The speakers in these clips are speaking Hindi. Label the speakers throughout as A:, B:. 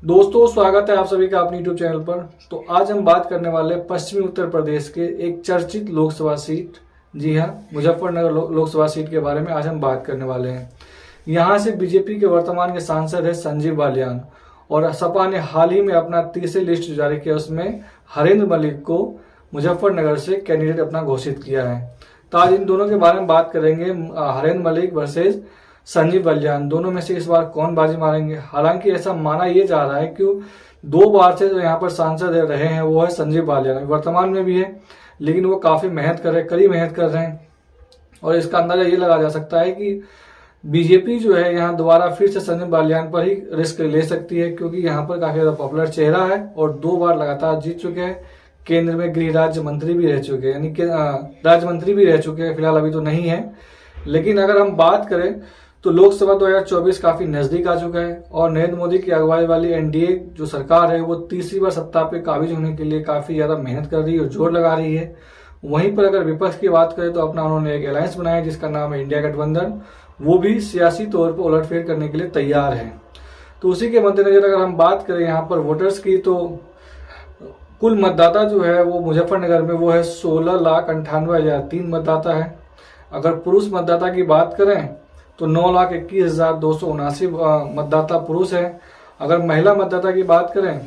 A: दोस्तों, स्वागत है आप सभी का अपनी यूट्यूब चैनल पर। तो आज हम बात करने वाले पश्चिमी उत्तर प्रदेश के एक चर्चित लोकसभा सीट, जी हाँ, मुजफ्फरनगर लोकसभा सीट के बारे में आज हम बात करने वाले हैं। यहाँ से बीजेपी के वर्तमान के सांसद है संजीव बालियान, और सपा ने हाल ही में अपना तीसरी लिस्ट जारी किया, उसमें हरेंद्र मलिक को मुजफ्फरनगर से कैंडिडेट अपना घोषित किया है। तो आज इन दोनों के बारे में बात करेंगे, हरेंद्र मलिक वर्सेज संजीव बालियान, दोनों में से इस बार कौन बाजी मारेंगे। हालांकि ऐसा माना यह जा रहा है कि 2 बार से जो यहाँ पर सांसद रहे हैं वो है संजीव बालियान, वर्तमान में भी है, लेकिन वो काफी मेहनत कर रहे हैं, कड़ी मेहनत कर रहे हैं। और इसका अंदाजा ये लगा जा सकता है कि बीजेपी जो है यहाँ दोबारा फिर से संजीव बालियान पर ही रिस्क ले सकती है, क्योंकि यहाँ पर काफी ज्यादा पॉपुलर चेहरा है और 2 बार लगातार जीत चुके हैं। केंद्र में गृह राज्य मंत्री भी रह चुके हैं, यानी कि राज्य मंत्री भी रह चुके हैं, फिलहाल अभी तो नहीं है। लेकिन अगर हम बात करें तो लोकसभा 2024 काफी नजदीक आ चुका है और नरेंद्र मोदी की अगुवाई वाली एनडीए जो सरकार है वो तीसरी बार सत्ता पे काबिज होने के लिए काफी ज्यादा मेहनत कर रही है और जोर लगा रही है। वहीं पर अगर विपक्ष की बात करें तो अपना उन्होंने एक अलायंस बनाया जिसका नाम है इंडिया गठबंधन, वो भी सियासी तौर पर उलटफेर करने के लिए तैयार है। तो उसी के मद्देनजर अगर हम बात करें यहाँ पर वोटर्स की, तो कुल मतदाता जो है वो मुजफ्फरनगर में वो है 16,98,003 मतदाता है। अगर पुरुष मतदाता की बात करें तो 9,21,279 मतदाता पुरुष है। अगर महिला मतदाता की बात करें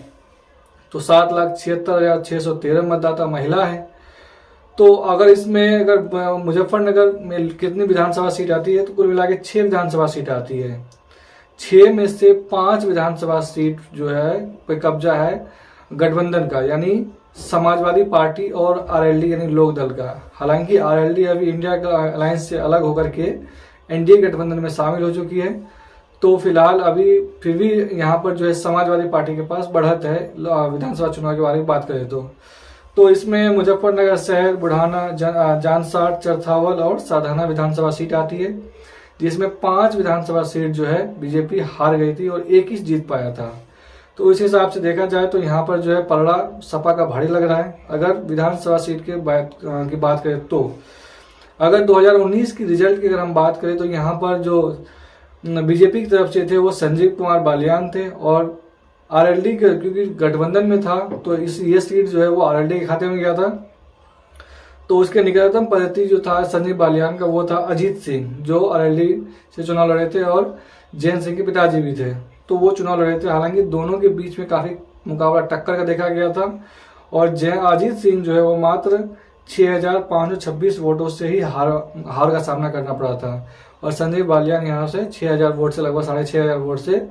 A: तो 7,76,613 मतदाता महिला है। तो अगर इसमें अगर मुजफ्फरनगर में कितनी विधानसभा सीट आती है तो कुल मिला के 6 विधानसभा सीट आती है। 6 में से 5 विधानसभा सीट जो है पे कब्जा है गठबंधन का, यानी समाजवादी पार्टी और आरएलडी यानी लोक दल का। हालांकि आरएलडी अभी इंडिया का अलायंस से अलग होकर के एनडीए गठबंधन में शामिल हो चुकी है। तो फिलहाल अभी फिर भी यहाँ पर जो है समाजवादी पार्टी के पास बढ़त है विधानसभा चुनाव के बारे में बात करें तो इसमें मुजफ्फरनगर शहर, बुढ़ाना, जानसार, चरथावल और साधाना विधानसभा सीट आती है, जिसमें 5 विधानसभा सीट जो है बीजेपी हार गई थी और 1 ही जीत पाया था। तो इस हिसाब से देखा जाए तो यहाँ पर जो है पलड़ा सपा का भारी लग रहा है। अगर विधानसभा सीट की बात करें तो अगर 2019 की रिजल्ट की अगर हम बात करें तो यहाँ पर जो बीजेपी की तरफ से थे वो संजीव कुमार बालियान थे, और आरएलडी क्योंकि गठबंधन में था तो ये सीट जो है वो आरएलडी के खाते में गया था। तो उसके निकटतम पद्धति जो था संजीव बालियान का वो था अजीत सिंह, जो आरएलडी से चुनाव लड़े थे और जैन सिंह के पिताजी भी थे, तो वो चुनाव लड़े थे। हालांकि दोनों के बीच में काफी मुकाबला टक्कर का देखा गया था और अजीत सिंह जो है वो मात्र 6,526 वोटों से ही हार का सामना करना पड़ा था, और संजीव बालियान यहाँ से 6,000 वोट से लगभग 6,500 वोट से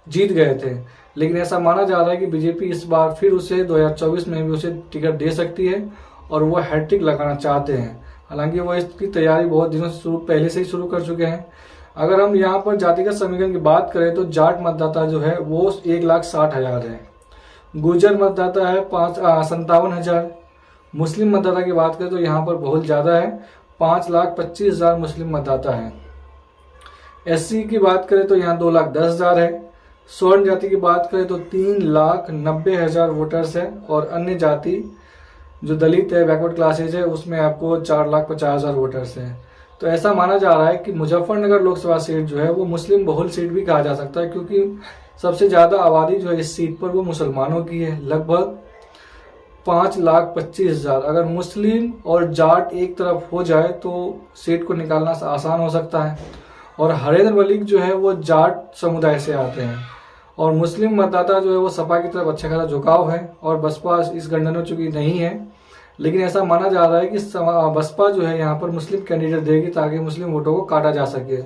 A: जीत गए थे। लेकिन ऐसा माना जा रहा है कि बीजेपी इस बार फिर उसे 2024 में भी उसे टिकट दे सकती है और वो हैट्रिक लगाना चाहते हैं। हालांकि वो इसकी तैयारी बहुत दिनों से पहले से ही शुरू कर चुके हैं। अगर हम यहाँ पर जातिगत समीकरण की बात करें तो जाट मतदाता जो है वो 1,60,000 है, गुर्जर मतदाता है 57,000, मुस्लिम मतदाता की बात करें तो यहाँ पर बहुत ज्यादा है, 5,25,000 मुस्लिम मतदाता है। एससी की बात करें तो यहाँ 2,10,000 है। स्वर्ण जाति की बात करें तो 3,90,000 वोटर्स है, और अन्य जाति जो दलित है, बैकवर्ड क्लासेज है, उसमें आपको 4,50,000 वोटर्स है। तो ऐसा माना जा रहा है कि मुजफ्फरनगर लोकसभा सीट जो है वो मुस्लिम बहुल सीट भी कहा जा सकता है, क्योंकि सबसे ज्यादा आबादी जो है इस सीट पर वो मुसलमानों की है, लगभग 5,25,000। अगर मुस्लिम और जाट एक तरफ हो जाए तो सीट को निकालना आसान हो सकता है। और हरेंद्र मलिक जो है वो जाट समुदाय से आते हैं, और मुस्लिम मतदाता जो है वो सपा की तरफ अच्छा खासा झुकाव है, और बसपा इस गठबंधन में चूंकि नहीं है, लेकिन ऐसा माना जा रहा है कि बसपा जो है यहाँ पर मुस्लिम कैंडिडेट देगी ताकि मुस्लिम वोटों को काटा जा सके।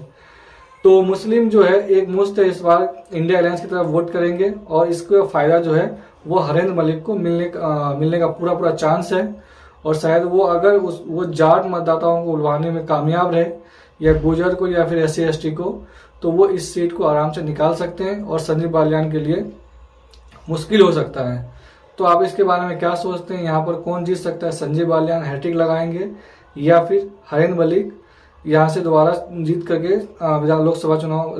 A: तो मुस्लिम जो है एक मुश्त इस बार इंडिया अलायंस की तरफ वोट करेंगे, और इसका फायदा जो है वो हरेंद्र मलिक को मिलने का पूरा चांस है। और शायद वो अगर वो जाट मतदाताओं को उलवाने में कामयाब रहे, या गुर्जर को या फिर SC ST को, तो वो इस सीट को आराम से निकाल सकते हैं और संजीव बालियान के लिए मुश्किल हो सकता है। तो आप इसके बारे में क्या सोचते हैं, यहाँ पर कौन जीत सकता है? संजीव बालियान हैट्रिक लगाएंगे या फिर हरेंद्र मलिक यहाँ से दोबारा जीत करके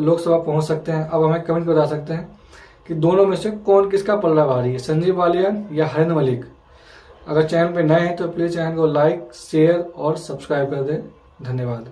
A: लोकसभा पहुंच सकते हैं? अब हमें कमेंट बता सकते हैं कि दोनों में से कौन किसका पलड़ा भारी है, संजीव बालियान या हरेंद्र मलिक। अगर चैनल पे नए हैं तो प्लीज चैनल को लाइक, शेयर और सब्सक्राइब कर दें। धन्यवाद।